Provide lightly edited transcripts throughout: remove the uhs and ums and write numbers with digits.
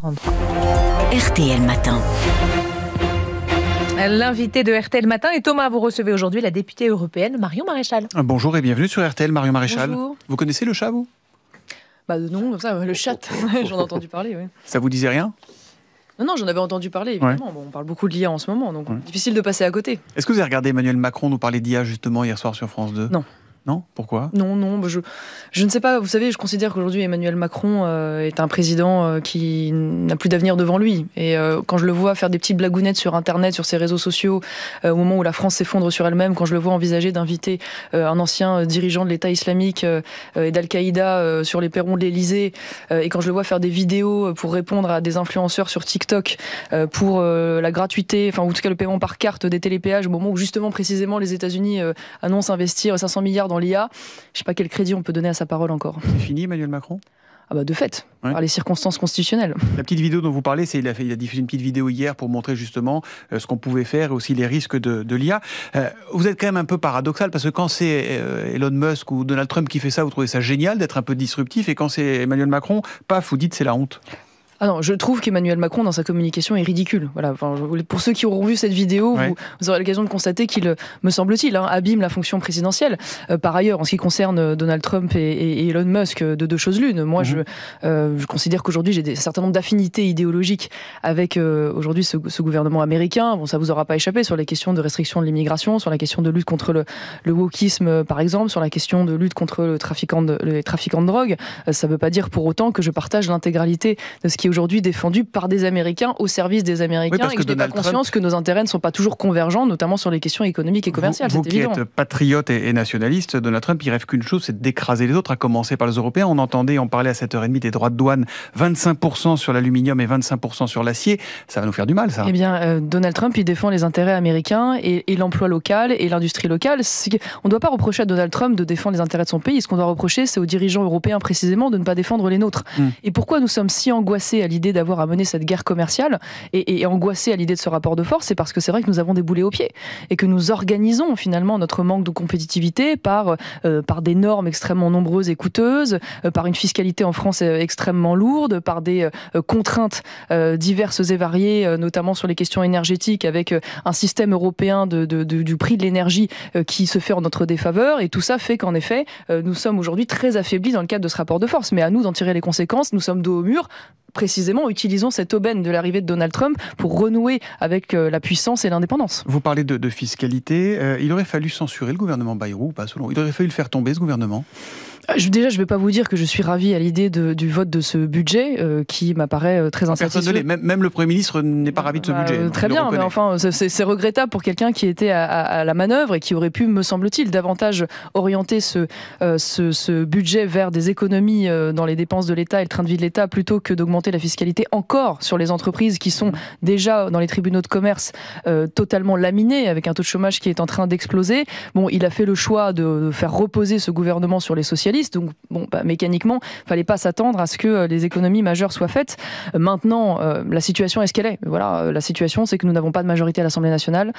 RTL Matin. L'invité de RTL Matin est Thomas. Vous recevez aujourd'hui la députée européenne Marion Maréchal. Bonjour et bienvenue sur RTL, Marion Maréchal. Bonjour. Vous connaissez le chat, vous ? Non, ça, le chat, j'en ai entendu parler. Oui. Ça vous disait rien ? Non, j'en avais entendu parler, évidemment. Ouais. Bon, on parle beaucoup de l'IA en ce moment, donc difficile de passer à côté. Est-ce que vous avez regardé Emmanuel Macron nous parler d'IA justement hier soir sur France 2 ? Non. Non ? Pourquoi ? Non, je ne sais pas. Vous savez, je considère qu'aujourd'hui Emmanuel Macron est un président qui n'a plus d'avenir devant lui. Et quand je le vois faire des petites blagounettes sur Internet, sur ses réseaux sociaux, au moment où la France s'effondre sur elle-même, quand je le vois envisager d'inviter un ancien dirigeant de l'État islamique et d'Al-Qaïda sur les perrons de l'Élysée, et quand je le vois faire des vidéos pour répondre à des influenceurs sur TikTok pour la gratuité, enfin en tout cas le paiement par carte des télépéages, au moment où justement précisément les États-Unis annoncent investir 500 milliards dans l'IA, je ne sais pas quel crédit on peut donner à sa parole encore. C'est fini Emmanuel Macron ? Ah bah de fait, Ouais. par les circonstances constitutionnelles. La petite vidéo dont vous parlez, il a diffusé une petite vidéo hier pour montrer justement ce qu'on pouvait faire et aussi les risques de l'IA. Vous êtes quand même un peu paradoxal parce que quand c'est Elon Musk ou Donald Trump qui fait ça, vous trouvez ça génial d'être un peu disruptif, et quand c'est Emmanuel Macron, paf, vous dites c'est la honte. Ah non, je trouve qu'Emmanuel Macron, dans sa communication, est ridicule. Voilà. Enfin, pour ceux qui auront vu cette vidéo, Ouais. vous aurez l'occasion de constater qu'il, me semble-t-il, abîme la fonction présidentielle. Par ailleurs, en ce qui concerne Donald Trump et Elon Musk, de deux choses l'une. Moi, je considère qu'aujourd'hui, j'ai un certain nombre d'affinités idéologiques avec aujourd'hui ce gouvernement américain. Bon, ça vous aura pas échappé sur les questions de restriction de l'immigration, sur la question de lutte contre le wokisme, par exemple, sur la question de lutte contre les trafiquants de drogue. Ça ne veut pas dire pour autant que je partage l'intégralité de ce qui est aujourd'hui défendu par des Américains au service des Américains, parce et que que je n'ai pas conscience que nos intérêts ne sont pas toujours convergents, notamment sur les questions économiques et commerciales. Vous c'est qui évident. êtes patriote et nationaliste, Donald Trump, il rêve qu'une chose, c'est d'écraser les autres, à commencer par les Européens. On parlait à 7h30 des droits de douane, 25% sur l'aluminium et 25% sur l'acier. Ça va nous faire du mal, ça. Eh bien, Donald Trump, il défend les intérêts américains et l'emploi local et l'industrie locale. On ne doit pas reprocher à Donald Trump de défendre les intérêts de son pays. Ce qu'on doit reprocher, c'est aux dirigeants européens précisément de ne pas défendre les nôtres. Et pourquoi nous sommes si angoissés à l'idée d'avoir à mener cette guerre commerciale et angoissés à l'idée de ce rapport de force? C'est parce que c'est vrai que nous avons des boulets aux pieds et que nous organisons finalement notre manque de compétitivité par des normes extrêmement nombreuses et coûteuses, par une fiscalité en France extrêmement lourde, par des contraintes diverses et variées, notamment sur les questions énergétiques, avec un système européen du prix de l'énergie qui se fait en notre défaveur. Et tout ça fait qu'en effet, nous sommes aujourd'hui très affaiblis dans le cadre de ce rapport de force. Mais à nous d'en tirer les conséquences. Nous sommes dos au mur. Précisément, utilisons cette aubaine de l'arrivée de Donald Trump pour renouer avec la puissance et l'indépendance. Vous parlez de fiscalité. Il aurait fallu censurer le gouvernement Bayrou ou pas, selon vous ? Il aurait fallu le faire tomber, ce gouvernement ? Déjà, je ne vais pas vous dire que je suis ravie à l'idée du vote de ce budget qui m'apparaît très insatisfaisant. Même le Premier ministre n'est pas ravi de ce budget. Très bien, mais enfin, c'est regrettable pour quelqu'un qui était à la manœuvre et qui aurait pu, me semble-t-il, davantage orienter ce budget vers des économies dans les dépenses de l'État et le train de vie de l'État, plutôt que d'augmenter la fiscalité encore sur les entreprises qui sont déjà dans les tribunaux de commerce totalement laminées, avec un taux de chômage qui est en train d'exploser. Bon, il a fait le choix de faire reposer ce gouvernement sur les socialistes. Donc, mécaniquement, il ne fallait pas s'attendre à ce que les économies majeures soient faites. Maintenant, la situation est ce qu'elle est. Voilà, la situation, c'est que nous n'avons pas de majorité à l'Assemblée nationale.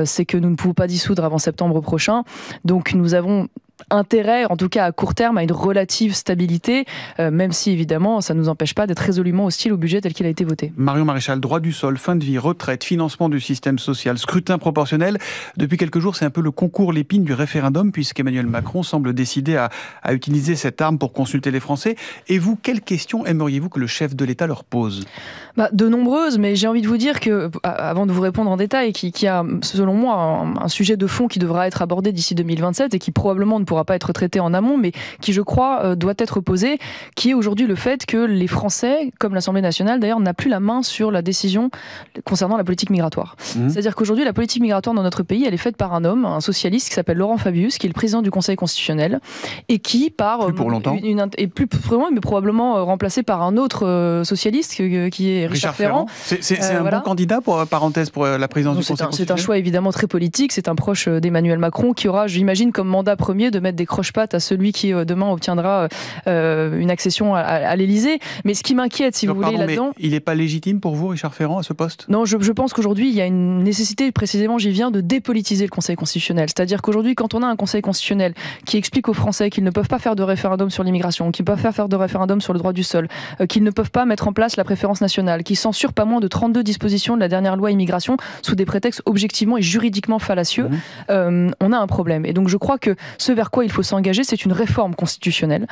C'est que nous ne pouvons pas dissoudre avant septembre prochain. Donc, nous avons intérêt, en tout cas à court terme, à une relative stabilité, même si évidemment ça ne nous empêche pas d'être résolument hostile au budget tel qu'il a été voté. Marion Maréchal, droit du sol, fin de vie, retraite, financement du système social, scrutin proportionnel. Depuis quelques jours, c'est un peu le concours l'épine du référendum, puisqu'Emmanuel Macron semble décider à utiliser cette arme pour consulter les Français. Et vous, quelles questions aimeriez-vous que le chef de l'État leur pose ? De nombreuses, mais j'ai envie de vous dire que, avant de vous répondre en détail, qu'il y a, selon moi, un sujet de fond qui devra être abordé d'ici 2027 et qui probablement ne pourra pas être traité en amont, mais qui, je crois, doit être posé, qui est aujourd'hui le fait que les Français, comme l'Assemblée nationale d'ailleurs, n'a plus la main sur la décision concernant la politique migratoire. C'est-à-dire qu'aujourd'hui, la politique migratoire dans notre pays, elle est faite par un homme, un socialiste qui s'appelle Laurent Fabius, qui est le président du Conseil constitutionnel, et qui, plus pour longtemps, et plus vraiment, mais probablement remplacé par un autre socialiste qui est Richard Ferrand. C'est un bon candidat, pour la présidence du Conseil constitutionnel. C'est un choix évidemment très politique. C'est un proche d'Emmanuel Macron qui aura, j'imagine, comme mandat premier de mettre des croche-pattes à celui qui demain obtiendra une accession à l'Élysée. Mais ce qui m'inquiète, si vous voulez, là-dedans... Il n'est pas légitime pour vous, Richard Ferrand, à ce poste? Non, je pense qu'aujourd'hui, il y a une nécessité, précisément, j'y viens, de dépolitiser le Conseil constitutionnel. C'est-à-dire qu'aujourd'hui, quand on a un Conseil constitutionnel qui explique aux Français qu'ils ne peuvent pas faire de référendum sur l'immigration, qu'ils ne peuvent pas faire de référendum sur le droit du sol, qu'ils ne peuvent pas mettre en place la préférence nationale, qui censure pas moins de 32 dispositions de la dernière loi immigration sous des prétextes objectivement et juridiquement fallacieux, on a un problème. Et donc je crois que ce vers quoi il faut s'engager, c'est une réforme constitutionnelle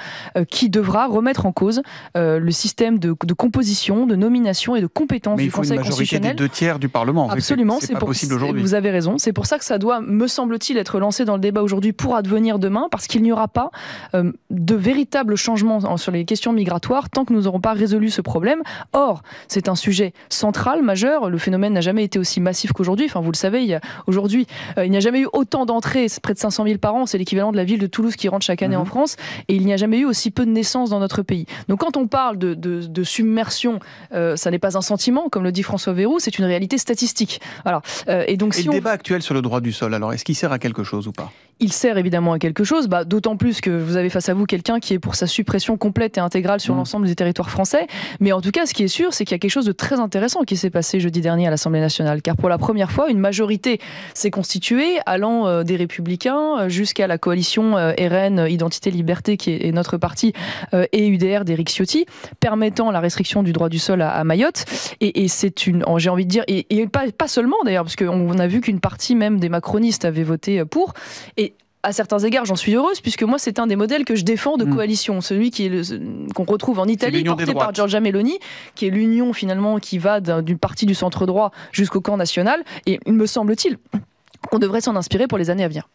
qui devra remettre en cause le système de composition, de nomination et de compétence du Conseil constitutionnel. Mais il faut une majorité des 2/3 du Parlement. Absolument, c'est pas possible aujourd'hui. Vous avez raison. C'est pour ça que ça doit, me semble-t-il, être lancé dans le débat aujourd'hui pour advenir demain, parce qu'il n'y aura pas de véritables changements sur les questions migratoires tant que nous n'aurons pas résolu ce problème. Or, c'est un sujet central, majeur. Le phénomène n'a jamais été aussi massif qu'aujourd'hui. Enfin, vous le savez, aujourd'hui, il n'y a jamais eu autant d'entrées, près de 500 000 par an. C'est l'équivalent de la ville de Toulouse qui rentre chaque année en France. Et il n'y a jamais eu aussi peu de naissances dans notre pays. Donc quand on parle de submersion, ça n'est pas un sentiment, comme le dit François Bayrou, c'est une réalité statistique. Voilà. Et donc, le débat actuel sur le droit du sol, alors, est-ce qu'il sert à quelque chose ou pas? Il sert évidemment à quelque chose, d'autant plus que vous avez face à vous quelqu'un qui est pour sa suppression complète et intégrale sur l'ensemble des territoires français. Mais en tout cas, ce qui est sûr, c'est qu'il y a quelque chose de très intéressant qui s'est passé jeudi dernier à l'Assemblée nationale. Car pour la première fois, une majorité s'est constituée, allant des Républicains jusqu'à la coalition RN, Identité Liberté, qui est notre parti, et UDR d'Éric Ciotti, permettant la restriction du droit du sol à Mayotte. Et c'est une, j'ai envie de dire, et pas seulement d'ailleurs, parce qu'on a vu qu'une partie même des macronistes avait voté pour. Et à certains égards, j'en suis heureuse, puisque moi, c'est un des modèles que je défends de coalition. Celui qu'on retrouve en Italie, porté par Giorgia Meloni, qui est l'union, finalement, qui va d'une partie du centre-droit jusqu'au camp national. Et il me semble-t-il qu'on devrait s'en inspirer pour les années à venir.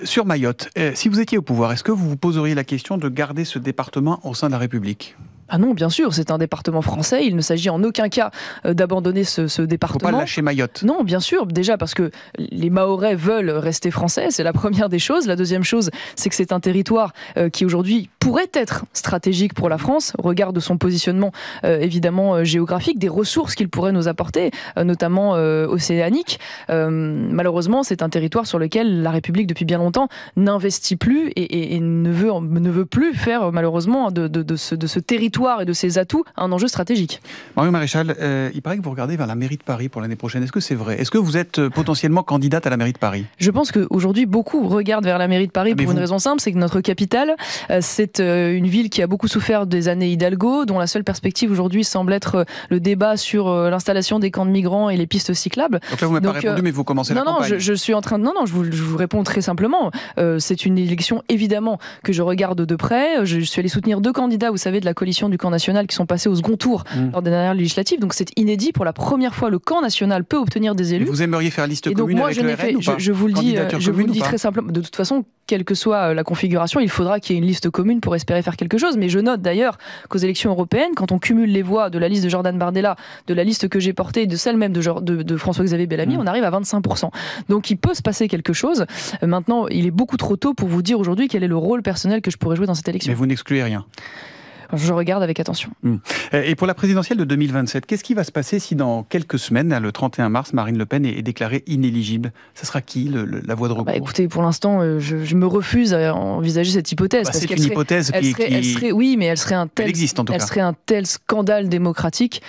Sur Mayotte, si vous étiez au pouvoir, est-ce que vous vous poseriez la question de garder ce département au sein de la République ? Ah non, bien sûr, c'est un département français. Il ne s'agit en aucun cas d'abandonner ce département. Il ne faut pas lâcher Mayotte. Non, bien sûr. Déjà parce que les Mahorais veulent rester français. C'est la première des choses. La deuxième chose, c'est que c'est un territoire qui aujourd'hui pourrait être stratégique pour la France, au regard de son positionnement évidemment géographique, des ressources qu'il pourrait nous apporter, notamment océaniques. Malheureusement, c'est un territoire sur lequel la République, depuis bien longtemps, n'investit plus et ne veut plus faire, malheureusement, de ce territoire et de ses atouts un enjeu stratégique. Marion Maréchal, il paraît que vous regardez vers la mairie de Paris pour l'année prochaine. Est-ce que c'est vrai? Est-ce que vous êtes potentiellement candidate à la mairie de Paris? Je pense qu'aujourd'hui, beaucoup regardent vers la mairie de Paris pour une raison simple, c'est que notre capitale, c'est une ville qui a beaucoup souffert des années Hidalgo, dont la seule perspective aujourd'hui semble être le débat sur l'installation des camps de migrants et les pistes cyclables. Donc là, vous m'avez pas répondu, mais vous commencez la campagne. Non, je suis en train de... Non, je vous réponds très simplement. C'est une élection, évidemment, que je regarde de près. Je suis allé soutenir 2 candidats, vous savez, de la coalition du camp national qui sont passés au second tour lors des dernières législatives. Donc c'est inédit. Pour la première fois, le camp national peut obtenir des élus. Et vous aimeriez faire liste commune avec le RN ou pas? Je vous le dis très simplement. De toute façon, quelle que soit la configuration, il faudra qu'il y ait une liste commune pour espérer faire quelque chose. Mais je note d'ailleurs qu'aux élections européennes, quand on cumule les voix de la liste de Jordan Bardella, de la liste que j'ai portée et de celle même de François-Xavier Bellamy, on arrive à 25%. Donc il peut se passer quelque chose. Maintenant, il est beaucoup trop tôt pour vous dire aujourd'hui quel est le rôle personnel que je pourrais jouer dans cette élection. Mais vous n'excluez rien? Je regarde avec attention. Et pour la présidentielle de 2027, qu'est-ce qui va se passer si dans quelques semaines, le 31 mars, Marine Le Pen est déclarée inéligible? Ça sera qui la voie de recours? Écoutez, pour l'instant, je me refuse à envisager cette hypothèse. C'est une hypothèse qui... Oui, mais elle serait un tel, elle existe, en tout cas. Elle serait un tel scandale démocratique,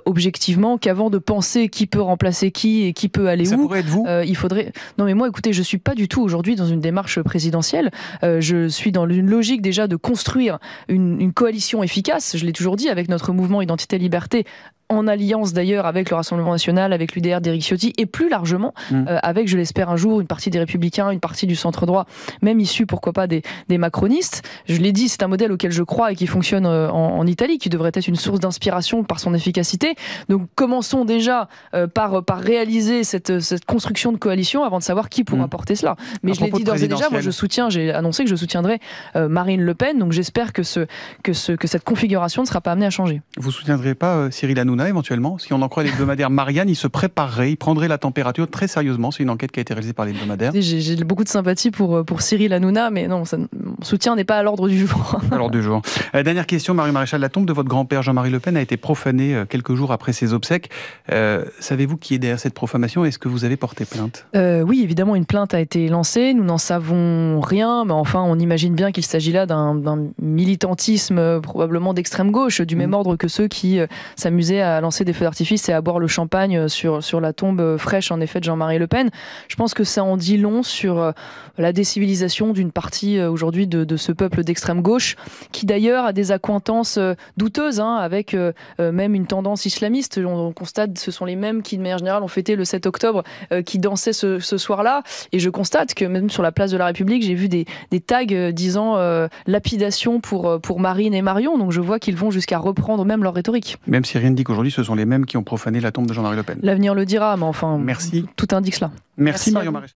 objectivement, qu'avant de penser qui peut remplacer qui et qui peut aller où... Ça pourrait être vous il faudrait... Non, mais moi, écoutez, je suis pas du tout aujourd'hui dans une démarche présidentielle. Je suis dans une logique déjà de construire une coalition efficace, je l'ai toujours dit, avec notre mouvement Identité Liberté, en alliance d'ailleurs avec le Rassemblement National, avec l'UDR d'Éric Ciotti, et plus largement avec, je l'espère un jour, une partie des Républicains, une partie du centre-droit, même issue, pourquoi pas, des macronistes. Je l'ai dit, c'est un modèle auquel je crois et qui fonctionne en Italie, qui devrait être une source d'inspiration par son efficacité. Donc commençons déjà par réaliser cette construction de coalition avant de savoir qui pourra porter cela. Mais je l'ai dit d'ores et déjà, moi j'ai annoncé que je soutiendrais Marine Le Pen, donc j'espère que cette configuration ne sera pas amenée à changer. Vous soutiendrez pas Cyril Hanouna Hanouna, éventuellement. Si on en croit l'hebdomadaire Marianne, il se préparerait, il prendrait la température très sérieusement. C'est une enquête qui a été réalisée par l'hebdomadaire. J'ai beaucoup de sympathie pour Cyril Hanouna, mais non, mon soutien n'est pas à l'ordre du jour. À l'ordre du jour. Dernière question, Marie Maréchal. La tombe de votre grand-père Jean-Marie Le Pen a été profanée quelques jours après ses obsèques. Savez-vous qui est derrière cette profanation? Est-ce que vous avez porté plainte? Oui, évidemment, une plainte a été lancée. Nous n'en savons rien, mais enfin, on imagine bien qu'il s'agit là d'un militantisme probablement d'extrême gauche, du même ordre que ceux qui s'amusaient à lancer des feux d'artifice et à boire le champagne sur la tombe fraîche, en effet, de Jean-Marie Le Pen. Je pense que ça en dit long sur la décivilisation d'une partie aujourd'hui de ce peuple d'extrême gauche, qui d'ailleurs a des accointances douteuses, avec même une tendance islamiste. On constate, ce sont les mêmes qui, de manière générale, ont fêté le 7 octobre, qui dansaient ce soir-là. Et je constate que même sur la place de la République, j'ai vu des tags disant lapidation pour Marine et Marion. Donc je vois qu'ils vont jusqu'à reprendre même leur rhétorique. Même si rien ne dit qu'aujourd'hui, ce sont les mêmes qui ont profané la tombe de Jean-Marie Le Pen. L'avenir le dira, mais enfin, merci. Tout indique cela. Merci Marion Maréchal.